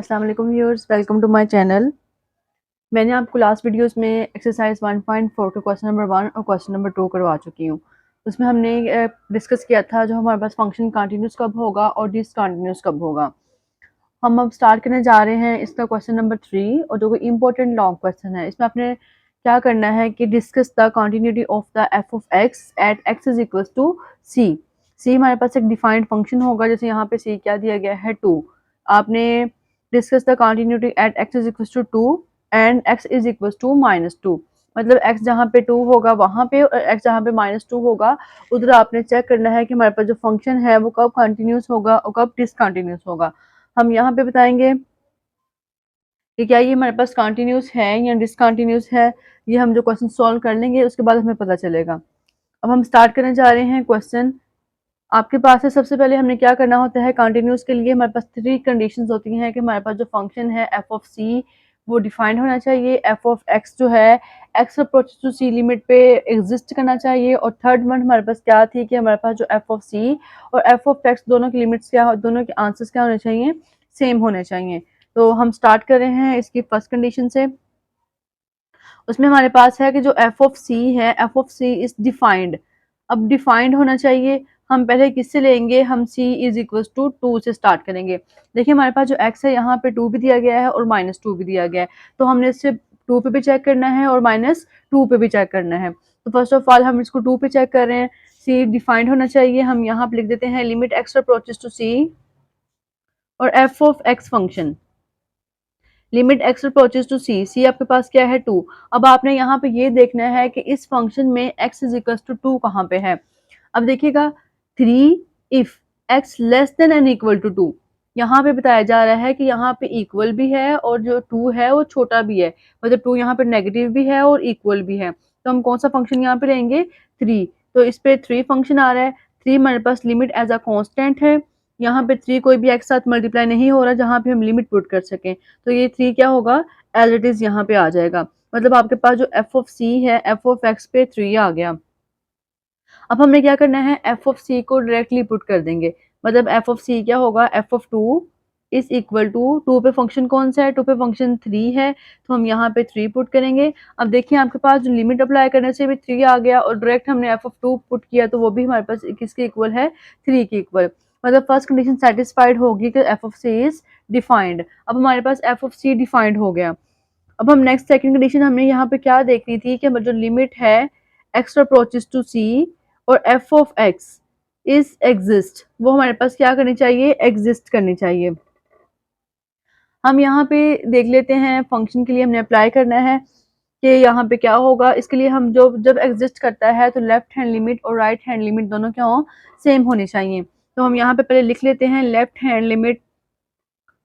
अस्सलाम वालेकुम viewers, welcome to my channel. मैंने आपको लास्ट वीडियोस में एक्सरसाइज 1.4 के क्वेश्चन नंबर 1 और क्वेश्चन नंबर 2 करवा चुकी हूँ। उसमें हमने डिस्कस किया था जो हमारे पास फंक्शन कंटिन्यूस कब होगा और डिसकंटिन्यूस कब होगा। हम अब स्टार्ट करने जा रहे हैं इसका क्वेश्चन नंबर 3 और जो इम्पोर्टेंट लॉन्ग क्वेश्चन है। इसमें आपने क्या करना है कि discuss the continuity of the F of X at X is equal to C. C हमारे पास एक डिफाइंड फंक्शन होगा, जैसे यहाँ पे सी क्या दिया गया है 2। आपने discuss the continuity at X is equal to 2 and X is equal to -2। मतलब x जहाँ पे 2 होगा वहाँ पे और x जहाँ पे -2 होगा उधर आपने चेक करना है कि हमारे पास जो फंक्शन है वो कब कंटिन्यूस होगा और कब डिसकंटिन्यूस होगा। हम यहाँ पे बताएंगे कि क्या ये हमारे पास कंटिन्यूस है या डिसकंटिन्यूस है। ये हम जो क्वेश्चन सॉल्व कर लेंगे उसके बाद हमें पता चलेगा। अब हम स्टार्ट करने जा रहे हैं क्वेश्चन। आपके पास है, सबसे पहले हमने क्या करना होता है, कंटिन्यूस के लिए हमारे पास 3 कंडीशंस होती हैं कि हमारे पास जो फंक्शन है एफ ऑफ सी वो डिफाइंड होना चाहिए, एफ ऑफ एक्स जो है X approach to C limit पे एग्जिस्ट करना चाहिए, और थर्ड वन हमारे पास क्या थी कि हमारे पास जो एफ ऑफ सी और एफ ऑफ एक्स दोनों की लिमिट्स क्या, दोनों के आंसर्स क्या होने चाहिए, सेम होने चाहिए। तो हम स्टार्ट कर रहे हैं इसकी फर्स्ट कंडीशन से। उसमें हमारे पास है कि जो एफ ऑफ सी है, F of C is defined. अब डिफाइंड होना चाहिए, हम पहले किससे लेंगे, हम c इज इक्वल टू 2 से स्टार्ट करेंगे। देखिए हमारे पास जो x है यहाँ पे 2 भी दिया गया है और -2 भी दिया गया है, तो हमने इससे 2 पे भी चेक करना है और -2 पे भी चेक करना है। तो फर्स्ट ऑफ ऑल हम इसको 2 पे चेक कर रहे हैं, c डिफाइंड होना चाहिए। हम यहाँ पे लिख देते हैं limit x approaches to c और f of x function limit x approaches to c। c आपके पास क्या है 2। अब आपने यहाँ पे ये देखना है कि इस फंक्शन में x इज इक्वल टू 2 कहाँ पे है। अब देखिएगा 3 if x less than and equal to 2। यहाँ पे बताया जा रहा है कि यहाँ पे इक्वल भी है और जो 2 है वो छोटा भी है, मतलब 2 यहाँ पे नेगेटिव भी है और इक्वल भी है। तो हम कौन सा फंक्शन यहाँ पे लेंगे, 3। तो इस पे 3 फंक्शन आ रहा है। 3 हमारे पास लिमिट एज अ कॉन्स्टेंट है, यहाँ पे 3 कोई भी x साथ मल्टीप्लाई नहीं हो रहा जहाँ पे हम लिमिट पुट कर सकें, तो ये 3 क्या होगा, एज इट इज यहाँ पे आ जाएगा। मतलब आपके पास जो एफ ऑफ सी है एफ ऑफ एक्स पे 3 आ गया। अब हमने क्या करना है, एफ ऑफ सी को डायरेक्टली पुट कर देंगे। मतलब एफ ऑफ सी क्या होगा, F of 2 is equal to 2 पे फंक्शन कौन सा है, 2 पे फंक्शन 3 है, तो हम यहाँ पे 3 पुट करेंगे। अब देखिए आपके पास जो लिमिट अप्लाई करने से भी 3 आ गया और डायरेक्ट हमने एफ ऑफ 2 पुट किया तो वो भी हमारे पास किसके इक्वल है, 3 के इक्वल। मतलब फर्स्ट कंडीशन सेटिस्फाइड होगी कि F of C is defined. अब हमारे पास एफ ऑफ सी डिफाइंड हो गया। अब हम नेक्स्ट सेकंड कंडीशन हमने यहाँ पे क्या देखनी थी कि जो लिमिट है एक्स अप्रोचेस टू सी और F of x is exist, वो हमारे पास क्या करनी चाहिए, एग्जिस्ट करनी चाहिए। हम यहाँ पे देख लेते हैं फंक्शन के लिए हमने अप्लाई करना है कि यहाँ पे क्या होगा। इसके लिए हम जो जब एग्जिस्ट करता है तो लेफ्ट हैंड लिमिट और राइट हैंड लिमिट दोनों क्या हो, सेम होनी चाहिए। तो हम यहाँ पे पहले लिख लेते हैं लेफ्ट हैंड लिमिट,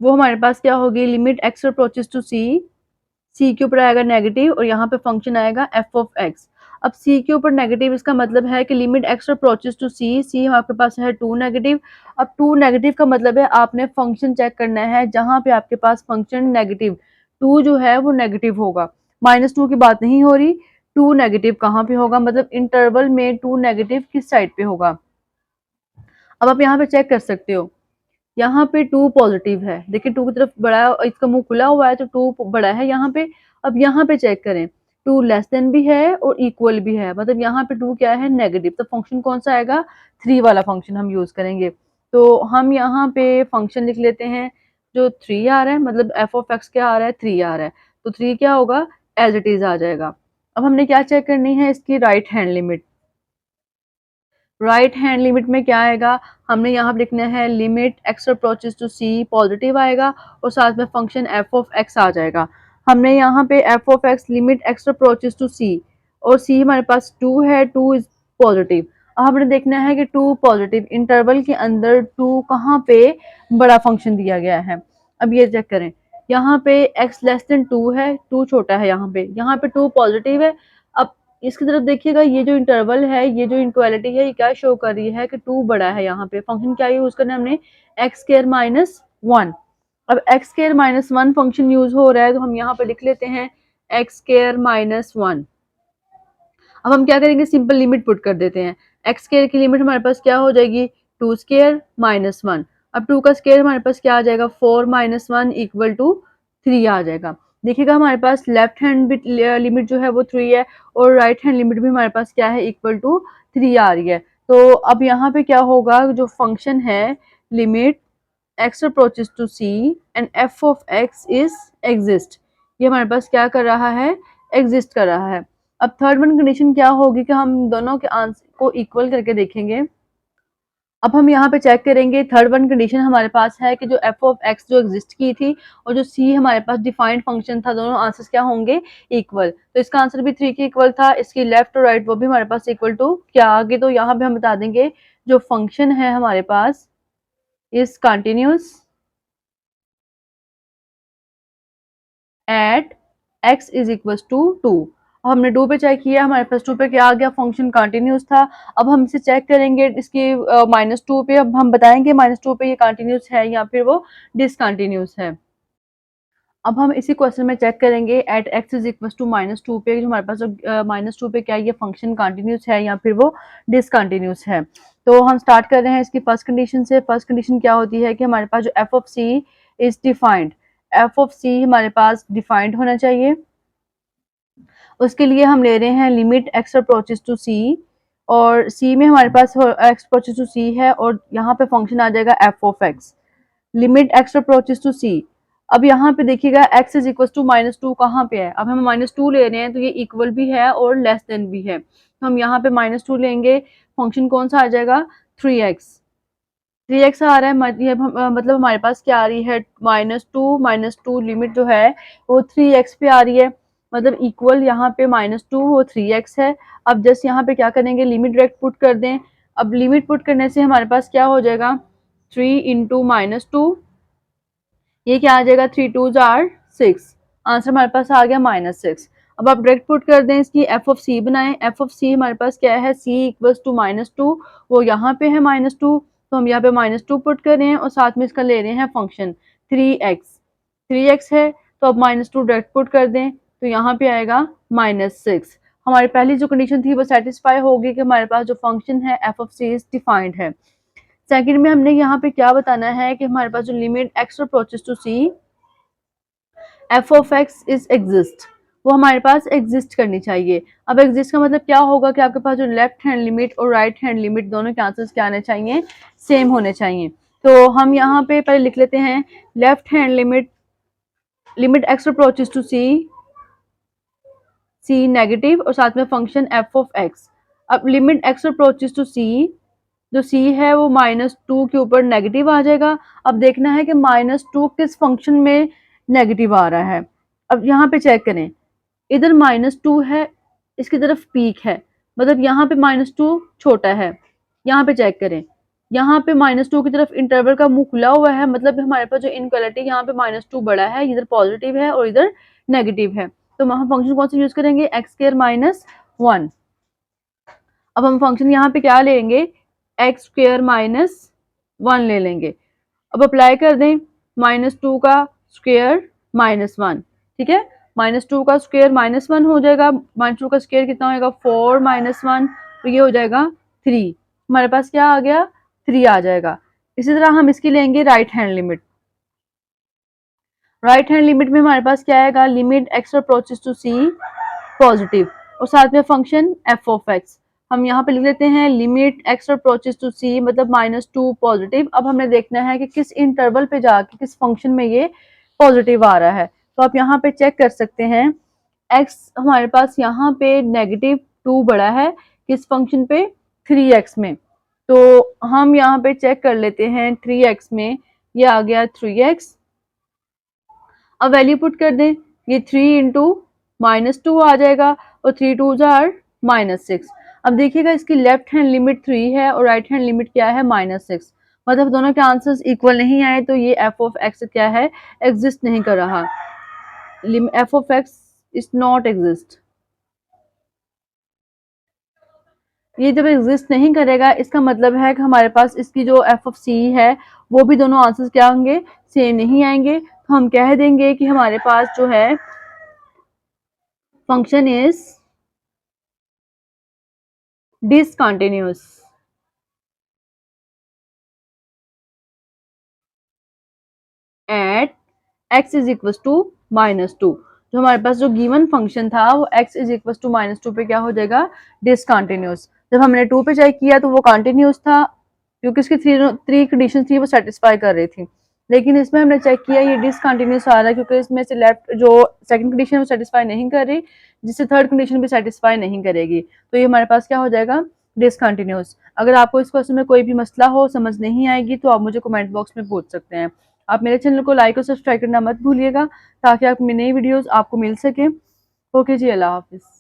वो हमारे पास क्या होगी, limit X approaches to C, सी के ऊपर आएगा नेगेटिव और यहाँ पे फंक्शन आएगा एफ ऑफ एक्स। अब सी के ऊपर नेगेटिव, इसका मतलब है कि limit X approaches to C, सी आपके पास है 2 नेगेटिव। अब 2 नेगेटिव का मतलब है आपने फंक्शन चेक करना है जहाँ पे आपके पास फंक्शन नेगेटिव 2 जो है वो नेगेटिव होगा, -2 की बात नहीं हो रही। 2 नेगेटिव कहाँ पे होगा, मतलब इंटरवल में 2 नेगेटिव किस साइड पे होगा। अब आप यहाँ पे चेक कर सकते हो, यहाँ पे 2 पॉजिटिव है, देखिए 2 की तरफ बड़ा है, इसका मुंह खुला हुआ है तो 2 बड़ा है यहाँ पे। अब यहाँ पे चेक करें, 2 लेस देन भी है और इक्वल भी है, मतलब यहाँ पे 2 क्या है, नेगेटिव। तो फंक्शन कौन सा आएगा, 3 वाला फंक्शन हम यूज करेंगे। तो हम यहाँ पे फंक्शन लिख लेते हैं जो 3 आ रहा है, मतलब एफ ऑफ एक्स क्या आ रहा है, 3 आ रहा है, तो 3 क्या होगा, एज इट इज आ जाएगा। अब हमने क्या चेक करनी है, इसकी right hand limit. Right hand limit में क्या आएगा, हमने यहाँ पे लिखना है limit X approaches to C, positive आएगा और साथ में फंक्शन एफ ऑफ एक्स आ जाएगा। हमने यहाँ पे F of X limit X approaches to C और सी हमारे पास 2 है, 2 इज पॉजिटिव। अब हमने देखना है कि 2 पॉजिटिव इंटरवल के अंदर 2 कहाँ पे बड़ा फंक्शन दिया गया है। अब ये चेक करें, यहाँ पे x लेस देन 2 है, 2 छोटा है, यहाँ पे 2 पॉजिटिव है। अब इसकी तरफ देखिएगा, ये जो इंटरवल है, ये जो इनक्वालिटी है, ये क्या शो कर रही है कि 2 बड़ा है। यहाँ पे फंक्शन क्या यूज करना है हमने, एक्स स्क्वायर माइनस 1। अब x square minus 1 function use हो रहा है तो हम यहाँ पे लिख लेते हैं एक्स स्क्वायर माइनस 1। अब हम क्या करेंगे, सिंपल लिमिट पुट कर देते हैं। एक्स स्क्वायर की लिमिट हमारे पास क्या हो जाएगी, 2 स्क्वायर माइनस 1। अब 2 का स्क्वायर हमारे पास क्या आ जाएगा, 4 - 1 इक्वल टू 3 आ जाएगा। देखिएगा हमारे पास लेफ्ट हैंड लिमिट जो है वो 3 है और राइट हैंड लिमिट भी हमारे पास क्या है, इक्वल टू 3 आ रही है। तो अब यहाँ पे क्या होगा, जो फंक्शन है limit x approaches to c and f of x is exist, ये हमारे पास क्या कर रहा है, एग्जिस्ट कर रहा है। अब थर्ड वन कंडीशन क्या होगी कि हम दोनों के आंसर को इक्वल करके देखेंगे। अब हम यहाँ पे चेक करेंगे, थर्ड वन कंडीशन हमारे पास है कि जो f ऑफ x जो एग्जिस्ट की थी और जो c हमारे पास डिफाइंड फंक्शन था, दोनों आंसर्स क्या होंगे, इक्वल। तो इसका आंसर भी 3 के इक्वल था, इसकी लेफ्ट और राइट वो भी हमारे पास इक्वल टू क्या आ गए। तो यहाँ पे हम बता देंगे जो फंक्शन है हमारे पास is continuous at x is equal to 2। हमने 2 पे चेक किया, हमारे पास 2 पे क्या आ गया, फंक्शन कंटिन्यूस था। अब हम इसे चेक करेंगे इसकी -2 पे, अब हम बताएंगे -2 पे ये कंटिन्यूस है या फिर वो डिसकंटिन्यूस है। अब हम इसी क्वेश्चन में चेक करेंगे at x is equal to -2 पे, जो हमारे पास जो -2 पे क्या ये फंक्शन कंटिन्यूस है या फिर वो डिसकंटिन्यूस है। तो हम स्टार्ट कर रहे हैं इसकी फर्स्ट कंडीशन से। फर्स्ट कंडीशन क्या होती है कि हमारे पास जो f of c is defined, f of c हमारे पास डिफाइंड होना चाहिए। उसके लिए हम ले रहे हैं limit x approaches to c, और c में हमारे पास x अप्रोचेस टू c है और यहाँ पे फंक्शन आ जाएगा f of x, limit x approaches to c। अब यहाँ पे देखिएगा x इज इक्वल टू -2 कहाँ पे है, अब हम -2 ले रहे हैं तो ये इक्वल भी है और लेस देन भी है, तो हम यहाँ पे -2 लेंगे, फंक्शन कौन सा आ जाएगा, 3x। 3x आ रहा है, मतलब हमारे पास क्या आ रही है, -2 लिमिट जो है वो 3x पे आ रही है, मतलब इक्वल यहाँ पे -2 वो 3x है। अब जस्ट यहाँ पे क्या करेंगे, लिमिट डायरेक्ट पुट कर दें। अब लिमिट पुट करने से हमारे पास क्या हो जाएगा, 3 इंटू -2, ये क्या आ जाएगा, 3 2 जार 6, आंसर हमारे पास आ गया -6। अब आप डायरेक्ट पुट कर दें, इसकी एफ ऑफ सी बनाएं। एफ ऑफ सी हमारे पास क्या है, सी इक्वल्स टू -2, वो यहाँ पे है -2, तो हम यहाँ पे -2 पुट कर रहे हैं और साथ में इसका ले रहे हैं फंक्शन 3x। 3x है तो अब -2 डायरेक्ट पुट कर दें तो यहाँ पे आएगा -6। हमारी पहली जो कंडीशन थी वो सेटिस्फाई होगी कि हमारे पास जो फंक्शन है F of C is defined है। सेकंड में हमने यहाँ पे क्या बताना है कि हमारे पास जो limit x approaches to c f of x is exist, वो हमारे पास एग्जिस्ट करनी चाहिए। अब एग्जिस्ट का मतलब क्या होगा कि आपके पास जो लेफ्ट हैंड लिमिट और राइट हैंड लिमिट दोनों के आंसर्स क्या आने चाहिए, सेम होने चाहिए। तो हम यहाँ पे पहले लिख लेते हैं left hand limit, limit x approaches to c negative और साथ में फंक्शन f ऑफ x। अब limit x approaches to c, जो c है वो -2 के ऊपर नेगेटिव आ जाएगा। अब देखना है कि -2 किस फंक्शन में नेगेटिव आ रहा है। अब यहाँ पे चेक करें, इधर -2 है, इसकी तरफ पीक है, मतलब यहाँ पे -2 छोटा है। यहाँ पे चेक करें, यहाँ पे -2 की तरफ इंटरवल का मुंह खुला हुआ है, मतलब हमारे पास जो इनक्वालिटी यहाँ पे -2 बड़ा है, इधर पॉजिटिव है और इधर नेगेटिव है, तो हम फंक्शन कौन सा यूज करेंगे, x² - 1। अब हम फंक्शन यहाँ पे क्या लेंगे, x² - 1 ले लेंगे। अब अप्लाई कर दें, -2 का स्क्वायर -1, ठीक है, -2 का स्क्वायर -1 हो जाएगा, -2 का स्क्वायर कितना होगा, 4 - 1, तो ये हो जाएगा 3, हमारे पास क्या आ गया, 3 आ जाएगा। इसी तरह हम इसकी लेंगे right hand limit. Right hand limit में हमारे पास क्या आएगा, limit x approaches to c positive और साथ में फंक्शन f ऑफ x। हम यहाँ पे लिख लेते हैं limit x approaches to c, मतलब -2 पॉजिटिव। अब हमने देखना है कि किस इंटरवल पे जाके किस फंक्शन में ये पॉजिटिव आ रहा है, तो आप यहाँ पे चेक कर सकते हैं, x हमारे पास यहाँ पे -2 बड़ा है, किस फंक्शन पे, 3x में। तो हम यहाँ पे चेक कर लेते हैं 3x में, ये आ गया 3x। अब वैल्यू पुट कर दें, ये 3 इंटू -2 आ जाएगा और 3 2 जार -6। अब देखिएगा इसकी लेफ्ट हैंड लिमिट 3 है और राइट हैंड लिमिट क्या है, -6, मतलब दोनों के आंसर्स इक्वल नहीं आए, तो ये f ऑफ x क्या है, एग्जिस्ट नहीं कर रहा, f of x is not exist. ये जब एग्जिस्ट नहीं करेगा इसका मतलब है कि हमारे पास इसकी जो f ऑफ c है वो भी दोनों आंसर्स क्या होंगे, सेम नहीं आएंगे, तो हम कह देंगे कि हमारे पास जो है function is discontinuous। x is equal to -2। जो हमारे पास जो गिवन फंक्शन था वो x इज इक्वल टू -2 पे क्या हो जाएगा, डिसकंटिन्यूअस। जब हमने 2 पे चेक किया तो वो कंटिन्यूअस था, क्योंकि उसकी थ्री कंडीशन थी वो सेटिस्फाई कर रही थी। लेकिन इसमें हमने चेक किया ये डिसकंटिन्यूअस आ रहा है, क्योंकि इसमें से लेफ्ट जो सेकंड कंडीशन वो सेटिस्फाई नहीं कर रही, जिससे थर्ड कंडीशन भी सेटिस्फाई नहीं करेगी, तो ये हमारे पास क्या हो जाएगा, डिसकंटिन्यूअस। अगर आपको इस क्वेश्चन में कोई भी मसला हो, समझ नहीं आएगी, तो आप मुझे कमेंट बॉक्स में पूछ सकते हैं। आप मेरे चैनल को लाइक और सब्सक्राइब करना मत भूलिएगा, ताकि आप मेरी नई वीडियोस आपको मिल सके। ओके जी, अल्लाह हाफिज़।